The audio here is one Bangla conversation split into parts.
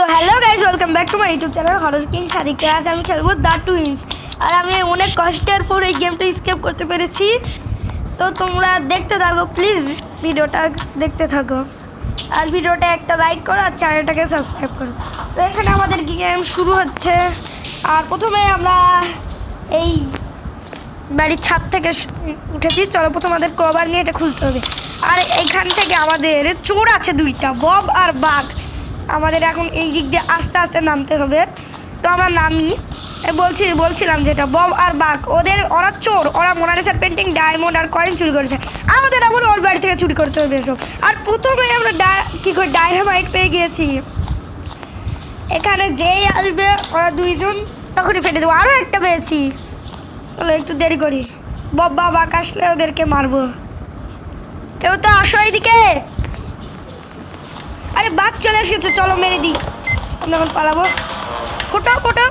তো hello guys, welcome back to my YouTube channel horror king সাদিকে। আজ আমি খেলবো দ্য টুইন্স। আর আমি অনেক কষ্টের পর এই গেমটা স্কেপ করতে পেরেছি। তো তোমরা দেখতে থাকো, প্লিজ ভিডিওটা দেখতে থাকো। আর ভিডিওটা একটা লাইক করো আর চ্যানেলটাকে সাবস্ক্রাইব করো। তো এখানে আমাদের গেম শুরু হচ্ছে। আর প্রথমে আমরা এই বাড়ির ছাদ থেকে উঠেছি। চলো প্রথম আমাদের ক্রবার নিয়ে এটা খুলতে হবে। আর এইখান থেকে আমাদের চোর আছে দুইটা, বব আর বাঘ। আমাদের এখন এই দিক দিয়ে আস্তে আস্তে নামতে হবে। তো আমরা নামি বলছিলাম যেটা বব আর বাঘ, ওরা চোর। ওরা মোনালিসার পেন্টিং, ডায়মন্ড আর কয়েন চুরি করেছে। আমাদের আবার ওর বাড়ি থেকে চুরি করতে হবে এসব। আর প্রথমে আমরা কী করে ডায়নামাইট পেয়ে গিয়েছি। এখানে যেই আসবে ওরা দুইজন তখনই ফেটে দেবো। আরও একটা পেয়েছি। চলো একটু দেরি করি, বব বা বাঘ আসলে ওদেরকে মারবো। কেউ তো আসো এইদিকে। আরে বাঘ চলে এসেছে, চলো মেরে দিই। আমরা এখন পালাবো। ফোটো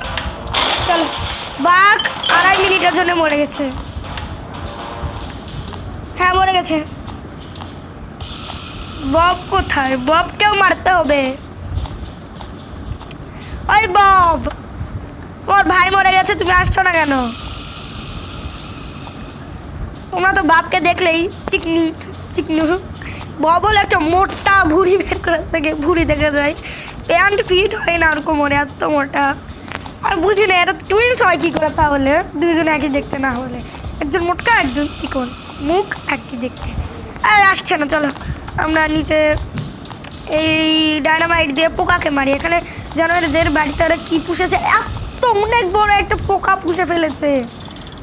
চলো। বাঘ 2.5 মিনিটের জন্য মরে গেছে। হ্যাঁ মরে গেছে। বব কোথায়? ববকেও মারতে হবে। ওই বব, তোমার ভাই মরে গেছে, তুমি আসছো না কেন? তোমরা তো বাপকে দেখলেই চিকনু। বব হলো একটা মোটা ভুঁড়ি বের করে থেকে ভুঁড়ি দেখা যায়। প্যান্ট ফিট হয় না ওরকম, মনে এত মোটা। আর বুঝি না এটা টুইন্স হয় কী করে তাহলে, দুইজন একই দেখতে না হলে। একজন মোটকা একজন চিকন, মুখ একই দেখতে। আর আসছে না, চলো আমরা নিচে এই ডায়নামাইট দিয়ে পোকাকে মারি। এখানে জানোয়ারদের বাড়িতে ওরা কী পুষেছে, এত অনেক বড় একটা পোকা পুষে ফেলেছে।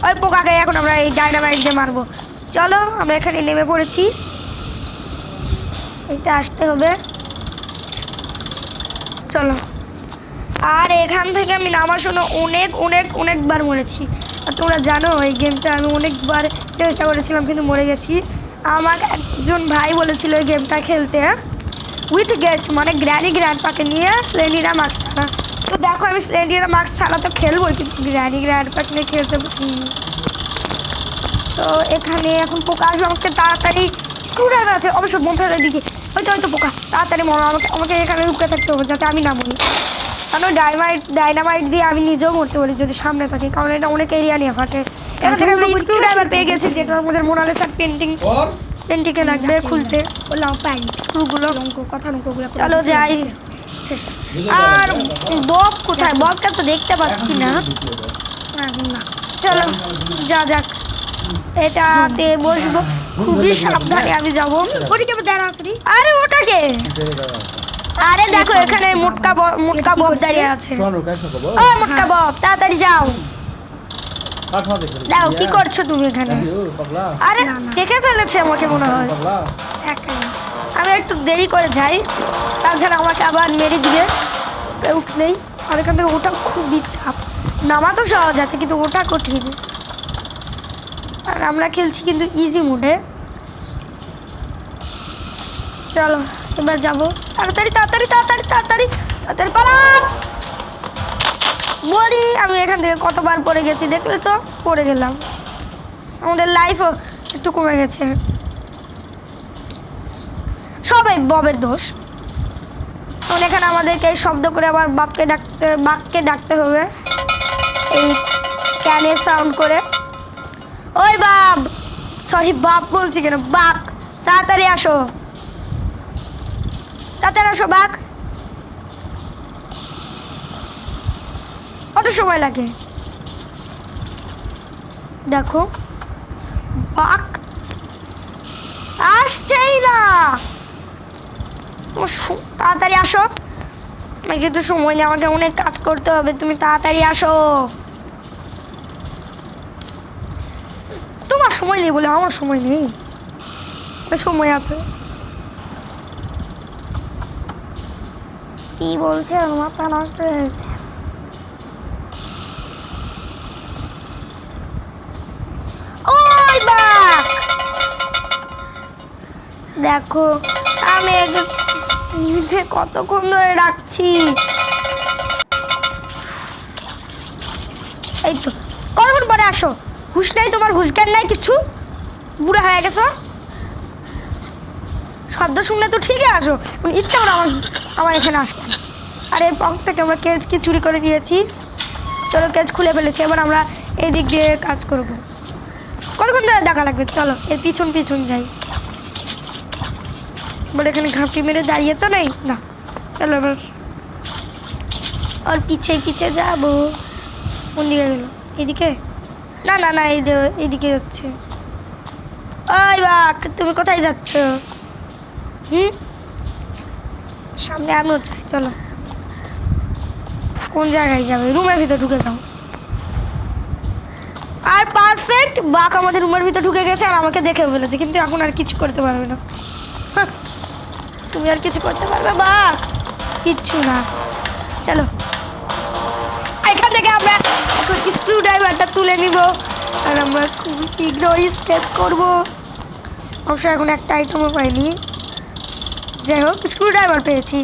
ওই পোকাকে এখন আমরা এই ডায়নামাইট দিয়ে মারবো। চলো আমরা এখানে নেমে পড়েছি। এটা আসতে হবে, চলো। আর এখান থেকে আমি নামার জন্য অনেকবার মরেছি। আর তোমরা জানো এই গেমটা আমি অনেকবার চেষ্টা করেছিলাম কিন্তু মরে গেছি। আমার একজন ভাই বলেছিল এই গেমটা খেলতে উইথ গেস্ট, মানে গ্র্যান্ডপাকে নিয়ে স্লেন্ডিরা মাস্ক ছাড়া। তো দেখো আমি স্লেন্ডিরা মাস্ক ছাড়া তো খেলবোই, কিন্তু গ্র্যান্ডপাক নিয়ে খেলতে পারি। তো এখানে এখন পোকা আসবে, আমাকে তাড়াতাড়ি স্ক্রুড্রাইভার আছে অবশ্য বন্ধুদের দিকে। হয়তো পোকা তাড়াতাড়ি মরো। আমাকে এখানে রুখে থাকতে হবে যাতে আমি না মরি। কারণ ডায়নামাইট দিয়ে আমি নিজেও মরতে পারি যদি সামনে থাকি, কারণ এটা অনেক এরিয়া নিয়ে ফাটে। এখান থেকে আমি স্ক্রুড্রাইভার পেয়ে গেছি, যেটা আমাদের মোনালিসার পেন্টিংয়ে লাগবে খুলতে। বললাম পাই স্ক্রুগুলো, কথাগুলো। চলো যাই। আর বব কোথায়? ববটা তো দেখতে পাচ্ছি না। চলো যাক, এটাতে বসবো। খুবই সাবধানে আমি যাবো। আরে ওটাকে, আরে দেখো এখানে মোটকা বব দাঁড়িয়ে আছে। ও মোটকা বব, তাড়াতাড়ি যাও। দাও, কি করছো তুমি এখানে? আরে দেখে ফেলেছে আমাকে মনে হয়। আমি একটু দেরি করে যাই, তাছাড়া আমাকে আবার মেরে দিবে উঠলেই। আর এখান থেকে ওটা খুবই চাপ। নামা তো সহজ আছে কিন্তু ওটা কঠিন। আর আমরা খেলছি কিন্তু ইজি মোডে। চলো এবার যাবো। তাড়াতাড়ি পালান বলি। আমি এখান থেকে কতবার পড়ে গেছি দেখলে তো, পড়ে গেলাম। আমাদের লাইফও একটু কমে গেছে। সবাই ববের দোষ। এখন এখানে আমাদেরকে এই শব্দ করে আবার বাঘকে ডাকতে হবে, এই ক্যানের সাউন্ড করে। ওই বাপ, সরি বাপ বলছি কেন, বাঘ তাড়াতাড়ি আসো বাঘ। কত সময় লাগে দেখো, বাঘ আসছেই না। তাড়াতাড়ি আসো, আমার কিন্তু সময় নেই, আমাকে অনেক কাজ করতে হবে। তুমি তাড়াতাড়ি আসো। তোমার সময় নেই বলে আমার সময় নেই, সময় আছে। কি বলছে, মাথা নষ্ট হয়েছে। ওই বাঘ দেখো, আমি কতক্ষণ ধরে রাখছি। এই তো কতক্ষণ পরে আসো। হুশ নাই তোমার, হুশ জ্ঞান নাই কিছু, বুড়া হয়ে গেছো। শব্দ শুনলে তো ঠিকই আসো, ইচ্ছা করে আমার এখানে আসতে। আর এর পক্ষ থেকে আমরা কেজকে চুরি করে দিয়েছি। চলো কেজ খুলে ফেলেছি, এবার আমরা এই দিক দিয়ে কাজ করব। কতক্ষণ ধরে ডাকা লাগবে, চলো এর পিছন পিছন যাই। বলে এখানে ঘাপটি মেরে দাঁড়িয়ে তো নেই না, চলো এবার আর পিছে পিছে যাবো। কোন দিকে গেল? এদিকে? না না না, এইদিকে যাচ্ছে। ওই বাক, তুমি কোথায় যাচ্ছ? সামনে আমিও চাই, চলো। কোন জায়গায় যাবে? রুমের ভিতর ঢুকে যাও। আর পারফেক্ট, বাক আমাদের রুমের ভিতর ঢুকে গেছে আর আমাকে দেখে ফেলেছে, কিন্তু এখন আর কিছু করতে পারবে না। তুমি আর কিছু করতে পারবে বাক? কিচ্ছু না। চলো এখান থেকে আমরা স্ক্রু ড্রাইভারটা তুলে নিব আর আমরা খুব শীঘ্রই স্কেপ করব। অবশ্য এখন একটা আইটেমও পাইনি, যাই হোক স্ক্রু ড্রাইভার পেয়েছি।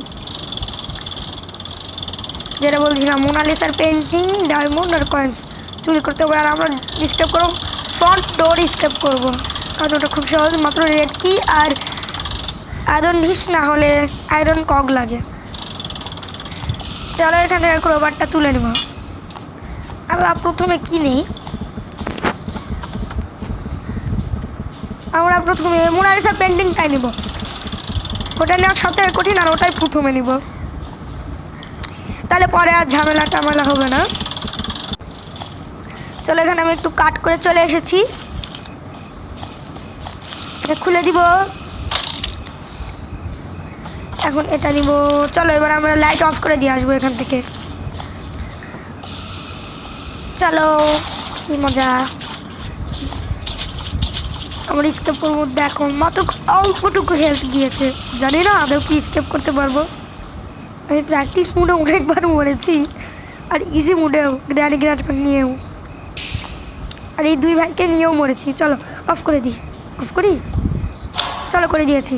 যেটা বলছিলাম, মোনালিসার পেন্টিং, ডায়মন্ড আর কয়েন্স চুরি করতে হবে। আর আমরা স্কেপ করব, ফ্রন্ট ডোর স্কেপ করব, কারণ ওটা খুব সহজ, মাত্র রেড কি আর আয়রন হিস না হলে আয়রন কক লাগে। চলো এখানে ক্রোবারটা তুলে নেব। আমরা প্রথমে কি নেই, আমরা প্রথমে মোনালিসার পেন্টিংটাই নিব। ওটা নেওয়ার সবথেকে কঠিন আর ওটাই প্রথমে নিব, তাহলে পরে আর ঝামেলা টামেলা হবে না। চলো এখানে আমি একটু কাট করে চলে এসেছি, এটা খুলে দিব। এখন এটা নিব। চলো এবার আমরা লাইট অফ করে দিয়ে আসবো এখান থেকে। চলো কি মজা। আমার স্কেপের মধ্যে এখন মাত্র অল্পটুকু হেল্প গিয়েছে, জানি না আদৌ কি স্কেপ করতে পারবো। আমি প্র্যাকটিস মোডে অনেকবার মরেছি আর ইজি মোডেও, গ্র্যানি গ্র্যান্ড নিয়েও, আর এই দুই ভাইকে নিয়েও মরেছি। চলো অফ করে দিই, অফ করি। চলো করে দিয়েছি।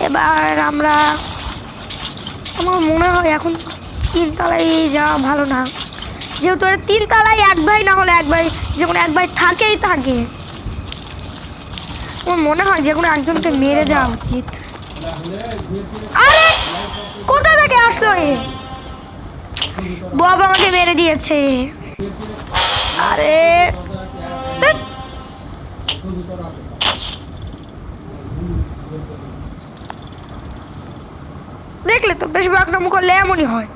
এবার আমরা, আমার মনে হয় এখন 3 তলায় যাওয়া ভালো না, যেহেতু এটা 3 তলায় এক ভাই না হলে এক ভাই, যখন এক ভাই থাকেই থাকে, আমার মনে হয় যে কোনো একজনকে মেরে যাওয়া উচিত। আরে কোথা থেকে আসলো এ? বাবা আমাকে মেরে দিয়েছে। আরে দেখলে তো, বেশি বাকনামো করলে এমনই হয়।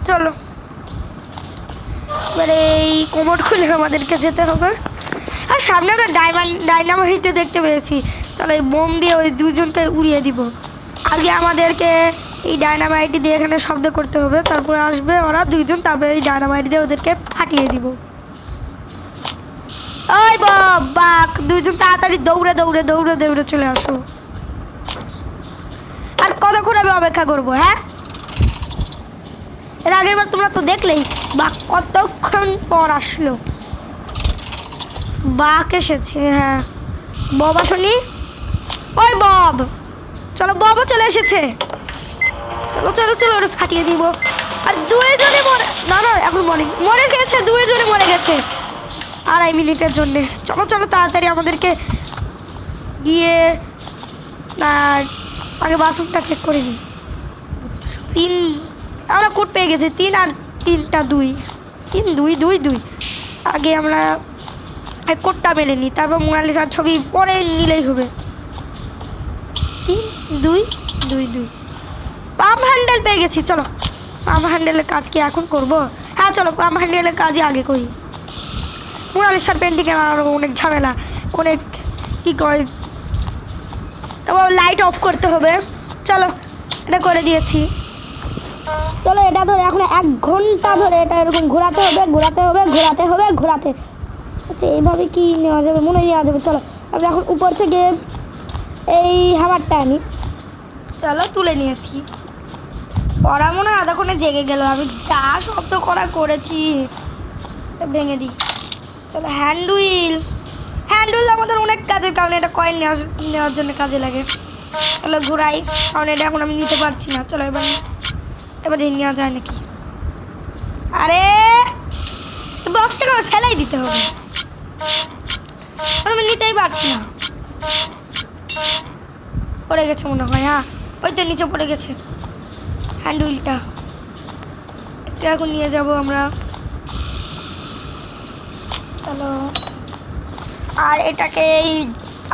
চলো এবারে এই কোমর খুলে আমাদেরকে যেতে হবে। আর সামনে আমরা ডাইনামাইটে দেখতে পেয়েছি, চলো এই বোম দিয়ে ওই দুজনকে উড়িয়ে দিব। আগে আমাদেরকে এই ডাইনামাইট দিয়ে এখানে শব্দ করতে হবে, তারপরে আসবে ওরা দুইজন, তারপরে এই ডাইনামাইট দিয়ে ওদেরকে ফাটিয়ে দিব। ওই বাক, দুইজন তাড়াতাড়ি দৌড়ে দৌড়ে দৌড়ে দৌড়ে চলে আসো। আর কতক্ষণ আমি অপেক্ষা করবো? হ্যাঁ, এর আগের বার তোমরা তো দেখলেই বাক কতক্ষণ পর আসলো। বাক এসেছে, হ্যাঁ। বব আসনি? ওই বব, চলো ববও চলে এসেছে। চলো চলো চলো, ওরা ফাটিয়ে দিব। আর দুইজনে মরে, না না এখন মরে গেছে, দুইজনে মরে গেছে 2.5 মিনিটের জন্যে। চলো চলো তাড়াতাড়ি আমাদেরকে গিয়ে আর আগে বাথরুমটা চেক করে নিই। 3 আমরা কোড পেয়ে গেছি, 3 আর 3টা 2, 3 2 2 2। আগে আমরা কোডটা মেলে নিই, তারপর মোনালিসার ছবি পরে নিলেই হবে। 3 2 2 2। পাম্প হ্যান্ডেল পেয়ে গেছি। চলো পাম্প হ্যান্ডেলের কাজ কি এখন করব? হ্যাঁ চলো পাম্প হ্যান্ডেলের কাজই আগে করি। মোনালিসার পেন্টিংয়ে আমার অনেক ঝামেলা, অনেক কী কয়, তারপর লাইট অফ করতে হবে। চলো এটা করে দিয়েছি। চলো এটা ধরে এখন 1 ঘন্টা ধরে এটা এরকম ঘোরাতে হবে ঘোরাতে হবে ঘোরাতে হবে ঘোরাতে। আচ্ছা এইভাবে কি নেওয়া যাবে? মনে নেওয়া যাবে। চলো আমরা এখন উপর থেকে এই হ্যামারটা আনি। চলো তুলে নিয়েছি। পড়া মনে হয় এতক্ষণে জেগে গেল, আমি যা শব্দ করেছি। ভেঙে দিই। চলো হ্যান্ডউইল আমাদের অনেক কাজের, কারণ এটা কয়েন নেওয়ার জন্য কাজে লাগে। চলো ঘোরাই, কারণ এটা এখন আমি নিতে পারছি না। চলো এবার নেওয়া যায় নাকি? আরে বক্সটাকে আমার ফেলাই দিতে হবে, আমি নিতেই পারছি না। পড়ে গেছে মনে হয়। হ্যাঁ ওই তো নিচে পড়ে গেছে হ্যান্ড হুইলটা। এটা এখন নিয়ে যাব আমরা। চলো। আর এটাকে এই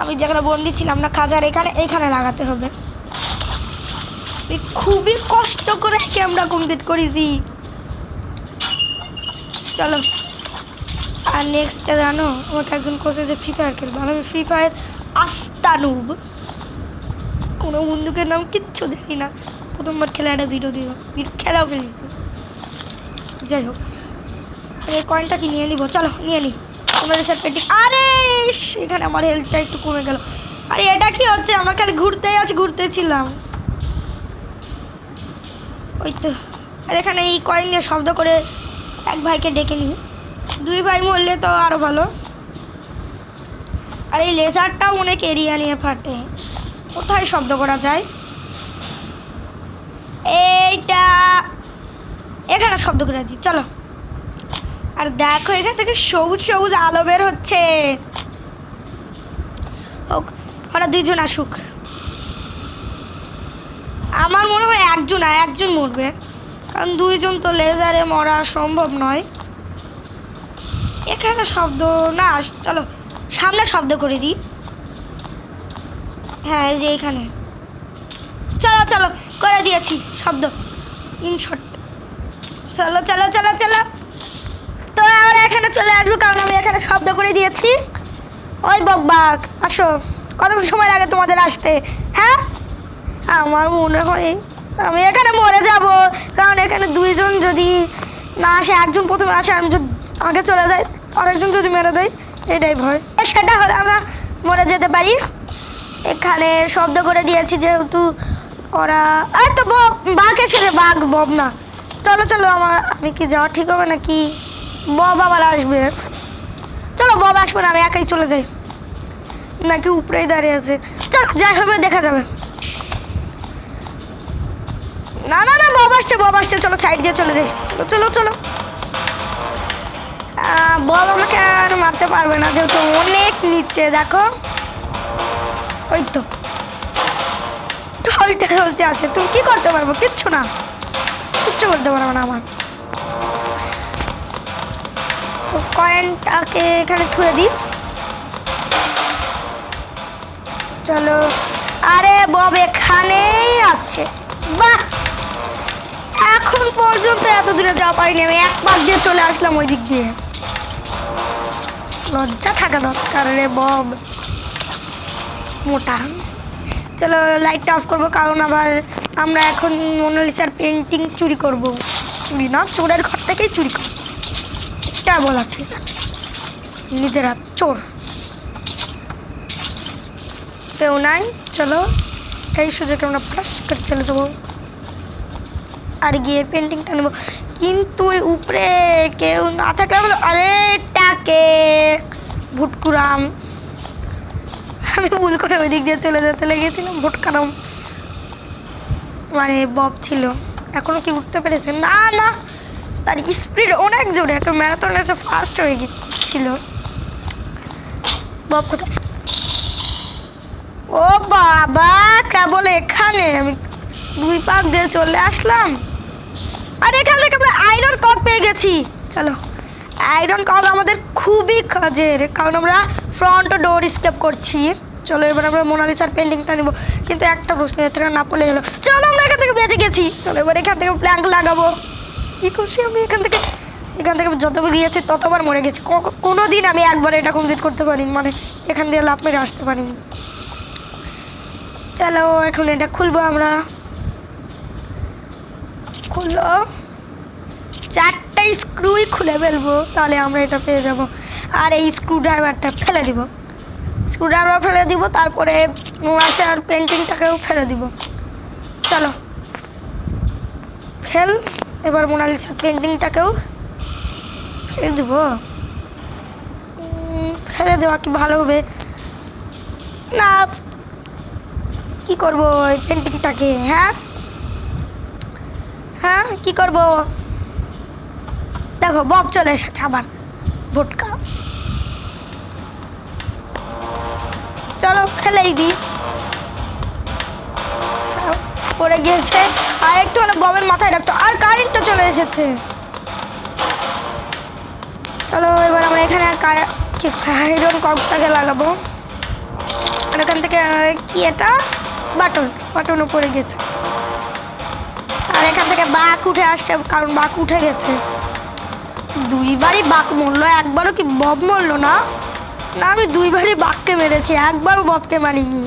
আমি যেখানে বন্দি ছিলাম না খাঁচার এখানে লাগাতে হবে। খুবই কষ্ট করে আমরা কমপ্লিট করেছি। চলো। আর নেক্সটটা জানো আমাকে একজন কোচে যে ফ্রি ফায়ার খেলবো, আমি ফ্রি ফায়ার আস্তানুব, কোনো বন্দুকের নাম কিচ্ছু জানি না। প্রথমবার খেলে একটা ভিডিও দিব, খেলাও ফেলেছি। যাই হোক এই কয়েনটা কি নিয়ে নিব? চলো নিয়ে নিই। আমাদের স্যার পেন্টিং। আরে এখানে আমার হেলথটা একটু কমে গেল। আরে এটা কি হচ্ছে? আমরা খালি ঘুরতেছিলাম ওই তো। আর এখানে এই কয়েন নিয়ে শব্দ করে এক ভাইকে ডেকে নিই। 2 ভাই মরলে তো আরও ভালো। আর এই লেজারটাও অনেক এরিয়া নিয়ে ফাটে। কোথায় শব্দ করা যায়? এইটা এখানে শব্দ করে দিই। চলো। আর দেখো এখান থেকে সবুজ সবুজ আলো বের হচ্ছে। হোক, ওরা 2 জন আসুক। আমার মনে হয় একজন মরবে, কারণ 2 জন তো লেজারে মরা সম্ভব নয়। এখানে শব্দ না, চলো সামনে শব্দ করে দিই। হ্যাঁ এই যে এখানে। চলো চলো করে দিয়েছি শব্দ ইনশট। চলো চলো চলো চলো। তো আমরা এখানে চলে আসবো, কারণ আমি এখানে শব্দ করে দিয়েছি। ওই বকবাক আসো, কত সময় লাগে তোমাদের আসতে? হ্যাঁ আমার মনে হয় আমি এখানে মরে যাব, কারণ এখানে 2 জন যদি না আসে, একজন প্রথমে আসে, আমি যদি আগে চলে যাই, আরেকজন যদি মেরে দেয়, এটাই ভয়। সেটা হলে আমরা মরে যেতে পারি। এখানে শব্দ করে দিয়েছি যেহেতু ওরা এই তো বাঘ এসেছে, বাঘ বব না। চলো চলো আমি কি যাওয়া ঠিক হবে নাকি? বব আবার আসবে। চলো বব আসবে না, আমি একাই চলে যাই। নাকি উপরেই দাঁড়িয়ে আছে? চলো যাই হবে দেখা যাবে। না না না বব আসছে। চলো সাইড দিয়ে চলে যাই। চলো চলো চলো। বব আমাকে আর মারতে পারবে না, যেহেতু অনেক নিচে। দেখো ওই তো ঢলতে আসে। তুমি কি করতে পারবো? কিচ্ছু করতে পারবো না আমার। তো কয়েনটাকে এখানে থুয়ে দিই। চলো। আরে বব এখানেই আছে। বাহ, এখন পর্যন্ত এত দূরে যাওয়া পারিনি আমি। এক পাশ দিয়ে চলে আসলাম ওই দিক দিয়ে। লজ্জা থাকা দরকার রে বব মোটা। চলো লাইটটা অফ করবো, কারণ আবার আমরা এখন মোনালিসার পেন্টিং চুরি করব। চুরি না, চোরের ঘর থেকেই চুরি করব। এটা বলা ঠিক আছে, নিজেরা চোর। কেউ নাই। চলো এই সুযোগে আমরা ফ্লাশ করে চলে যাবো আর গিয়ে পেন্টিংটা নেবো। কিন্তু উপরে কেউ না থাকলে বলো, আরে টাকে ভুটকুরাম, আমি ভুল করে ওই দিক দিয়ে চলে যেতে লেগেছিলাম। ভুটকারাম মানে বব ছিল। এখনো কি উঠতে পেরেছে? না না, তার স্পিড অনেক জোরে, একটা ম্যারাথন এসে ফার্স্ট হয়ে গেছিল। বব কোথায়? ও বাবা, কেবল এখানে আমি 2 পাক দিয়ে চলে আসলাম। আর এখান থেকে আমরা আয়রন কক পেয়ে গেছি। চলো, আয়রন কক আমাদের খুবই কাজের, কারণ আমরা ফ্রন্ট ডোর স্কেপ করছি। চলো এবার আমরা মোনালিসার পেন্টিংটা নিব। কিন্তু একটা প্রশ্ন, এর থেকে না পড়লে গেলো। চলো আমরা এখান থেকে বেঁচে গেছি। চলো এবার এখান থেকে প্ল্যাঙ্ক লাগাবো। কি করছি আমি? এখান থেকে যতবার গিয়েছি ততবার মরে গেছি। কোনোদিন আমি একবার এটা কমপ্লিট করতে পারিনি, মানে এখান দিয়ে লাফ মেরে আসতে পারিনি। চলো এখন এটা খুলবো আমরা। খুললো, 4টা স্ক্রুই খুলে ফেলবো, তাহলে আমরা এটা পেয়ে যাব। আর এই স্ক্রু ড্রাইভারটা ফেলে দিব। তারপরে মোনালিসার পেন্টিংটাকেও ফেলে দিব। চলো ফেল। এবার মোনালিসার পেন্টিংটাকেও ফেলে দিব। ফেলে দেওয়া কি ভালো হবে না? কি করবো এই পেন্টিংটাকে? হ্যাঁ কি করবো? দেখো বব চলে এসেছে আবার। ভুটকা, চলো ফেলেই দিই। পড়ে গিয়েছে। আর একটু হলে ববের মাথায় রাখতো। আর কারেন্টটা চলে এসেছে। চলো এবার আমরা এখানে আয়রন ককটাকে লাগাবো। আর এখান থেকে কি এটা বাটনও পড়ে গেছে। আর এখান থেকে বাঘ উঠে আসছে, কারণ বাঘ উঠে গেছে। দুইবারই বাঘ মরলো, একবারও কি বব মরলো না? না, আমি দুইবারই বাঘকে মেরেছি, একবারও ববকে মারিনি।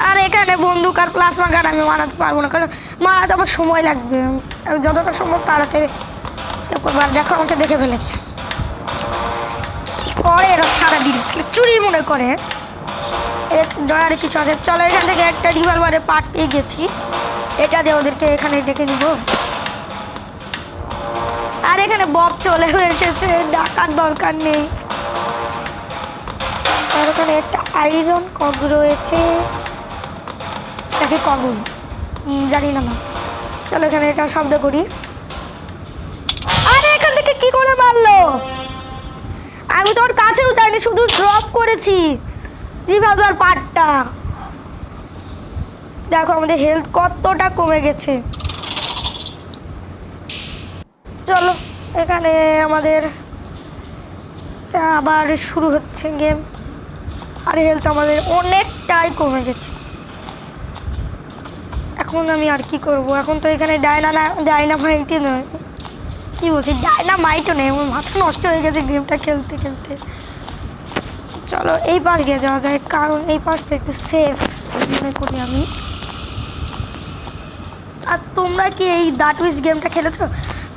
আর এখানে বন্দুক আর প্লাজমা গান আমি মারাতে পারবো না, কারণ মারাতে আমার সময় লাগবে। আমি যতটা সম্ভব তাড়াতাড়ি স্কেপ করবো। আর দেখো আমাকে দেখে ফেলেছে। পরে এরা সারাদিন চুরি মনে করে আর কিছু আছে। চলো এখান থেকে একটা রিভলভারের পার্ট পেয়ে গেছি, এটা দিয়ে ওদেরকে এখানে ডেকে নিব। আর এখানে বব চলে এসেছে, ডাকার দরকার নেই। আর ওখানে একটা আয়রন কক রয়েছে, এটাকে কগল জানি না। চলো এখানে এটা শব্দ করি। আরে এখান থেকে কি করে মারলো? আমি তোর কাছেও যাইনি, শুধু ড্রপ করেছি রিভলভার পার্টটা। দেখো আমাদের হেলথ কতটা কমে গেছে। চলো এখানে আমাদের আবার শুরু হচ্ছে গেম। আর হেলথ আমাদের অনেকটাই কমে গেছে। এখন আমি আর কি করব? এখন তো এখানে ডাইনামাইটই নয়, কি বলছি, ডাইনামাইটও নেই। আমার মাথা নষ্ট হয়ে গেছে গেমটা খেলতে খেলতে। চলো এই পাশ দিয়ে যাওয়া যায়, কারণ এই পাশটা একটু সেফ মনে করি আমি। আর তোমরা কি এই দ্য টুইস্ট গেমটা খেলেছো?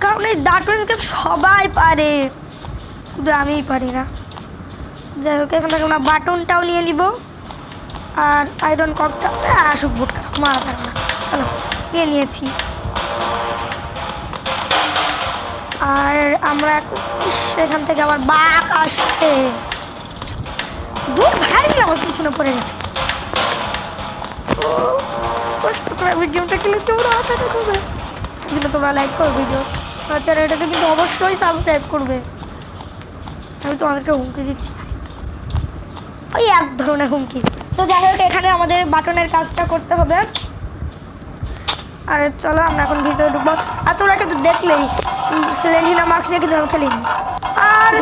কারণ এই দ্য টুইস্ট গেম সবাই পারে, শুধু আমিই পারি না। যাই হোক, এখান থেকে আমরা বাটনটাও নিয়ে নিব। আর আয়রন ককটা আসুক বুটকা মারা থাকবে না। চলো নিয়েছি। আর আমরা এখান থেকে আবার বাঘ আসছে। দূর ভাই আমার পিছনে পড়ে গেছে। কষ্ট করে ভিডিওটা খেলেছি, ওরা হাতাটা করবে। যদি তোমরা লাইক করো ভিডিও, আচ্ছা এটাকে কিন্তু অবশ্যই সাবস্ক্রাইব করবে। আমি তোমাদেরকে হুমকি দিচ্ছি, ওই এক ধরনের হুমকি। তো যাই হোক, এখানে আমাদের বাটনের কাজটা করতে হবে। আর চলো আমরা এখন ভিতরে ঢুকবো। আর তোরা কিন্তু দেখলেই সিলেন্ডিনা মাস্ক দিয়ে কিন্তু আমি খেলিনি। আর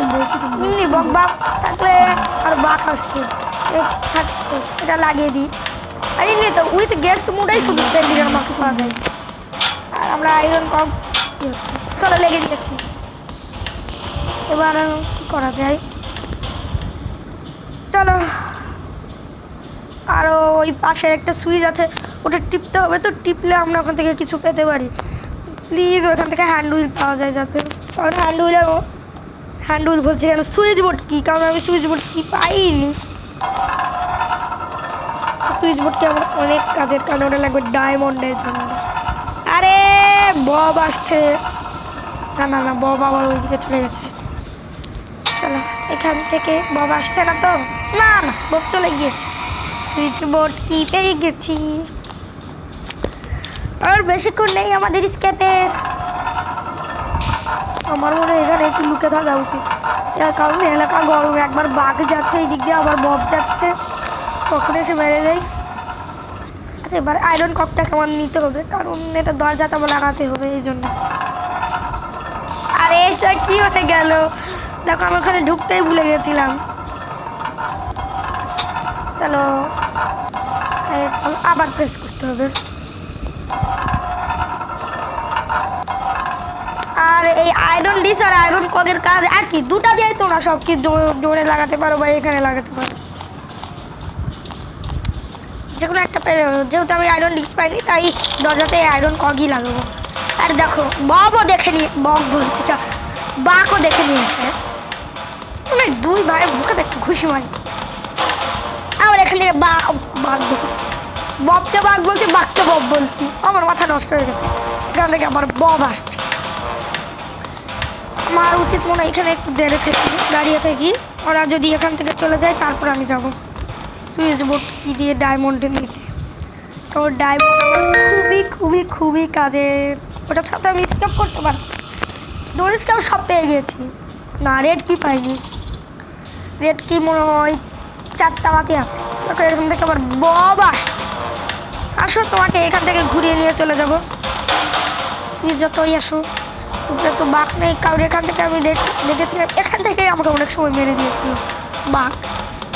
এমনি বাঘ থাকলে আর বাঘ আসছে, এটা লাগিয়ে দিই। আর এমনি তো উইথ গেস্ট মোডেই শুধু সিলেন্ডিনার মাস্ক পাওয়া যায়। আর আমরা আয়রন কম কি হচ্ছে, চলো লেগে দিয়েছি। এবার কি করা যায়? চলো আরও ওই পাশে একটা সুইচ আছে, ওটা টিপতে হবে। তো টিপলে আমরা ওখান থেকে কিছু পেতে পারি। প্লিজ ওখান থেকে হ্যান্ড হুইল পাওয়া যায় যাতে। কারণ হ্যান্ড হুইল বলছি কেন, সুইচ বোর্ড কি, কারণ আমি সুইচ বোর্ড কি পাইনি। সুইচ বোর্ডটি আমার অনেক কাজের, কারণ ওটা লাগবে ডায়মন্ডের জন্য। আরে বব আসছে। না বব আবার ওইদিকে চলে গেছে। চলো এখান থেকে বব আসছে না তো? না বব চলে গিয়েছে। সুইচ বোর্ড কি পেয়ে গেছি। আর বেশিক্ষণ নেই আমাদের স্কেপে। আমার মনে হয় এখানে একটু লুকে থাকা উচিত, এর কারণে এলাকা গরম। একবার বাঘ যাচ্ছে এই দিক দিয়ে, আবার বব যাচ্ছে, কখন এসে মেরে যায়। আচ্ছা এবার আয়রন ককটাকে আমার নিতে হবে, কারণ এটা দরজাটা আমার লাগাতে হবে এই জন্য। আরে এটা কি হতে গেল? দেখো আমি ওখানে ঢুকতেই ভুলে গেছিলাম। চলো চলো আবার প্রেস করতে হবে। আর এই আয়রন ডিস আর আয়রন ককের কাজ একই, দুটা দিয়েই তোমরা সব কি জোরে লাগাতে পারো বা এখানে লাগাতে পারো, যেকোনো একটা পেরে। যেহেতু আমি আয়রন ডিস পাইনি, তাই দরজাতে আয়রন ককই লাগাবো। আর দেখো ববও দেখে নিয়ে, বক বলছি বাঘও দেখে নিয়েছে। মানে দুই ভাইয়ের মুখে একটু খুশি মারি। আবার এখান থেকে বাঘ বলছি, ববকে বাঘ বলছি, বাঘকে বব বলছি। আমার মাথা নষ্ট হয়ে গেছে। এখান থেকে আবার বব আসছে। আমার উচিত মনে হয় এখানে একটু দাঁড়িয়ে থাকি। ওরা যদি এখান থেকে চলে যায় তারপর আমি যাব সুইচ বোর্ড কি দিয়ে ডায়মন্ডে নিতে। তো ডায়মন্ড খুবই খুবই খুবই কাজে, ওটার সাথে আমি স্কেপ করতে পারি। ডোর স্কেপ সব পেয়ে গেছি। না রেড কি পাইনি, রেড কি মনে হয় 4টা বাকি আছে। এরকম থেকে আবার বব আসছে। আসো, তোমাকে এখান থেকে ঘুরিয়ে নিয়ে চলে যাব। তুমি যতই আসো, উপরে তো বাঘ নেই কারণ এখান থেকে আমি দেখেছিলাম, এখান থেকেই আমাকে অনেক সময় মেরে দিয়েছিল বাঘ।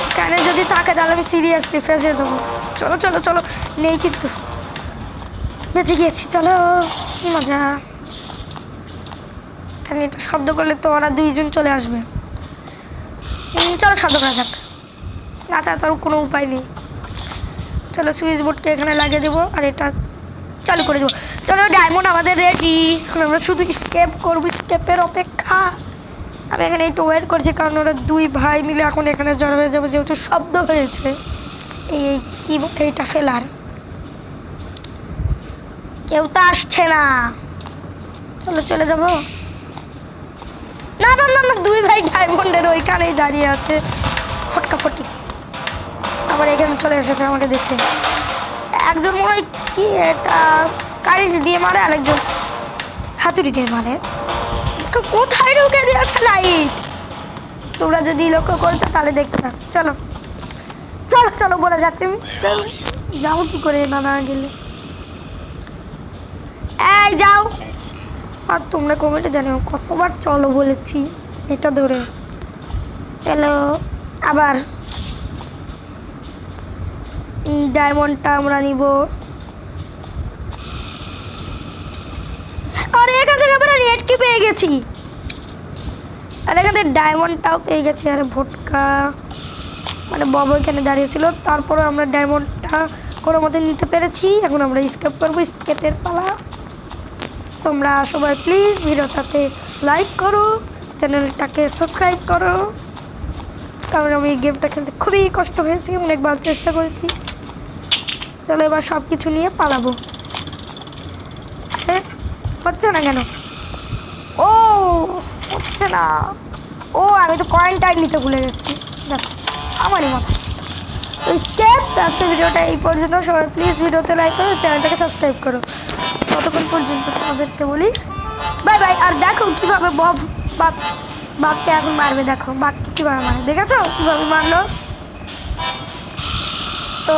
এখানে যদি থাকে তাহলে আমি সিরিয়াসলি ফেসে যাবো। চলো চলো চলো, নেই কিন্তু, বেঁচে গিয়েছি। চলো, কি মজা। এখানে এটা শব্দ করলে তো ওরা দুইজন চলে আসবে। চলো শব্দ করা যাক, নাচা তোর কোনো উপায় নেই। চলো সুইচ বোর্ডকে এখানে লাগিয়ে দেবো আর এটা চালু করে দেবো। চলো, ডায়মন্ড আমাদের রেডি। এখন আমরা শুধু স্কেপ করবো, স্কেপের অপেক্ষা। আমি এখানে একটু ওয়েট করছি কারণ ওরা দুই ভাই মিলে এখন এখানে জড়ো হয়ে যাবে, যেহেতু শব্দ হয়েছে এই কি এইটা ফেলার। কেউ তো আসছে না, চলো চলে যাবো। না না না না, দুই ভাই ডায়মন্ডের ওইখানেই দাঁড়িয়ে আছে ফটকাফটি। আবার এখানে চলে এসেছে আমাকে দেখে। একজন মনে হয় কি এটা কারেন্ট দিয়ে মারে, আরেকজন হাতুড়ি দিয়ে মারে। কোথায় ঢুকে দিয়েছে লাইট? তোমরা যদি লক্ষ্য করছো তাহলে দেখতে থাক। চলো চলো চলো, বলে যাচ্ছি যাও কি করে না না গেলে। এই যাও। আর তোমরা কমেন্টে জানিও কতবার চলো বলেছি এটা ধরে। চলো আবার ডায়মন্ডটা আমরা নিব। আর এখান থেকে আমরা রেড কি পেয়ে গেছি, আর এখান থেকে ডায়মন্ডটাও পেয়ে গেছি। আরে ভোটকা মানে বব এখানে দাঁড়িয়েছিল, তারপরে আমরা ডায়মন্ডটা কোনো মতে নিতে পেরেছি। এখন আমরা স্কেপ করবো, স্কেপের পালা। তোমরা সবাই প্লিজ ভিডিওটাতে লাইক করো, চ্যানেলটাকে সাবস্ক্রাইব করো, কারণ আমি এই গেমটা খেলতে খুবই কষ্ট হয়েছে, অনেকবার চেষ্টা করেছি। চলো এবার সব কিছু নিয়ে পালাবো। হচ্ছে না কেন? ও হচ্ছে না, ও আমি তো কয়েনটাই নিতে ভুলে গেছি। দেখো আমারই মতো স্টেপ। আজকে ভিডিওটা এই পর্যন্ত। সবাই প্লিজ ভিডিওতে লাইক করো, চ্যানেলটাকে সাবস্ক্রাইব করো। ততক্ষণ পর্যন্ত তোমাদেরকে বলি বাই বাই। আর দেখো কীভাবে বাঘকে এখন মারবে, দেখো বাঘকে কীভাবে মারে, দেখেছো কীভাবে মারলো। তো